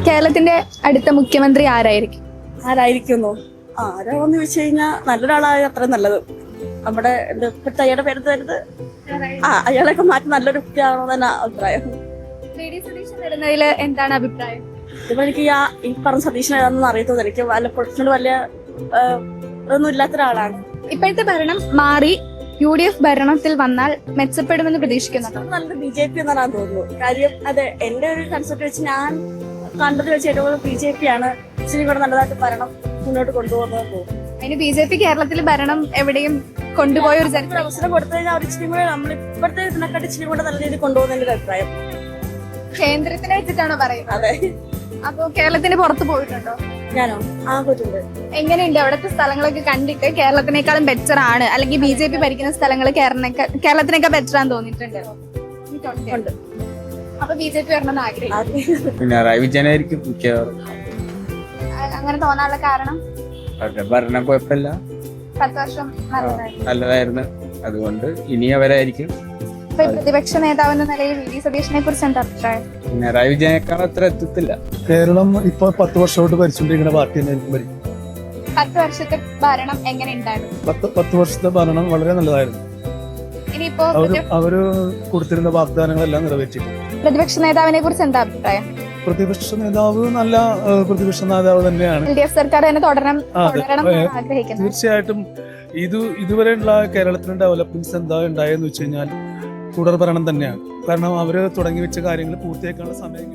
കേരളത്തിന്റെ അടുത്ത മുഖ്യമന്ത്രി ആരായിരിക്കും? ആരായിരിക്കുന്നു ആരാന്ന് ചോദിച്ചു കഴിഞ്ഞാൽ നല്ലൊരാളായ അത്രയും നല്ലത്. നമ്മുടെ ഇപ്പോഴത്തെ അയാളുടെ പേര് തരുന്നത് അയാളൊക്കെ മാറ്റി നല്ലൊരു വ്യക്തിയാണോ തന്നെ അഭിപ്രായം. വരുന്നതിൽ എന്താണ് അഭിപ്രായം? ഇപ്പൊ എനിക്ക് ഈ പറഞ്ഞ സതീശൻ ഏതാണെന്ന് അറിയത്തുള്ളൂ. എനിക്ക് വല്ല പൊളിറ്റിനോട് വലിയ ഇതൊന്നും ഇല്ലാത്ത ഒരാളാണ്. ഇപ്പോഴത്തെ ഭരണം മാറി UDF ഭരണത്തിൽ വന്നാൽ മെച്ചപ്പെടുമെന്ന് പ്രതീക്ഷിക്കുന്നുണ്ടോ? നല്ലത് BJP എന്നാണ് തോന്നുന്നു. കാര്യം അതെ എന്റെ ഒരു കൺസെപ്റ്റ് വെച്ച് ഞാൻ കണ്ടത് വെച്ച് ഏറ്റവും കൂടുതൽ BJP ആണ് ഇച്ചിരി കൂടെ നല്ലതായിട്ട് ഭരണം മുന്നോട്ട് കൊണ്ടുപോകുന്നത് തോന്നുന്നു. അതിന് BJP കേരളത്തിൽ ഭരണം എവിടെയും കൊണ്ടുപോയ ഒരു അവസരം കൊടുത്തു കഴിഞ്ഞാൽ അവർ ഇച്ചിരി കൂടെ നമ്മൾ ഇപ്പോഴത്തെ ഇതിനെക്കാട്ടി ഇച്ചിരി കൂടെ നല്ല രീതിയിൽ കൊണ്ടുപോകുന്ന എന്റെ അഭിപ്രായം. കേന്ദ്രത്തിനെ വെച്ചിട്ടാണോ പറയുന്നത്? അതെ. അപ്പൊ കേരളത്തിന് പുറത്ത് പോയിട്ടുണ്ടോ? ഞാനോ പോയിട്ടുണ്ട്. എങ്ങനെയുണ്ട് അവിടുത്തെ സ്ഥലങ്ങളൊക്കെ കണ്ടിട്ട് കേരളത്തിനേക്കാളും ബെറ്റർ ആണ് അല്ലെങ്കിൽ BJP ഭരിക്കുന്ന സ്ഥലങ്ങൾ കേരളത്തിനേക്കാൾ ബെറ്റർ ആണെന്ന് തോന്നിയിട്ടുണ്ട്? അപ്പൊ BJP വരണമെന്ന് ആഗ്രഹിക്കും. പിണറായി വിജയനായിരിക്കും അങ്ങനെ തോന്നാനുള്ള കാരണം അവരുടെ ഭരണം കുഴപ്പമില്ല, 10 വർഷം നല്ലതായിരുന്നു. അതുകൊണ്ട് ഇനി അവരായിരിക്കും. പ്രതിപക്ഷ നേതാവ് എന്ന നിലയിൽ VD സതീശനെ കുറിച്ച് എന്താ അഭിപ്രായം? പിണറായി വിജയനേക്കാൾ അത്ര എത്തത്തില്ല. കേരളം ഇപ്പൊ 10 വർഷമായിട്ട് ഭരിച്ചുകൊണ്ടിരിക്കുന്ന പാർട്ടി തന്നെയായിരിക്കും ഭരിക്കും. 10 വർഷത്തെ ഭരണം എങ്ങനെ ഉണ്ടായിരുന്നു? 10 വർഷത്തെ ഭരണം വളരെ നല്ലതായിരുന്നു. ഇനിയിപ്പോ അവര് കൊടുത്തിരുന്ന വാഗ്ദാനങ്ങളെല്ലാം നിറവേറ്റിയിട്ടുണ്ട്. പ്രതിപക്ഷ നേതാവിനെ കുറിച്ച് എന്താ അഭിപ്രായം? പ്രതിപക്ഷ നേതാവ് നല്ല പ്രതിപക്ഷ നേതാവ് തന്നെയാണ്. LDF സർക്കാർ തന്നെ തുടരണം ആഗ്രഹിക്കുന്നത്. തീർച്ചയായിട്ടും ഇതുവരെയുള്ള കേരളത്തിലെ ഡെവലപ്മെന്റ്സ് എന്താ ഉണ്ടായെന്ന് വെച്ച് കഴിഞ്ഞാൽ തുടർ ഭരണം തന്നെയാണ്. കാരണം അവര് തുടങ്ങി വെച്ച കാര്യങ്ങൾ പൂർത്തിയാക്കാനുള്ള സമയം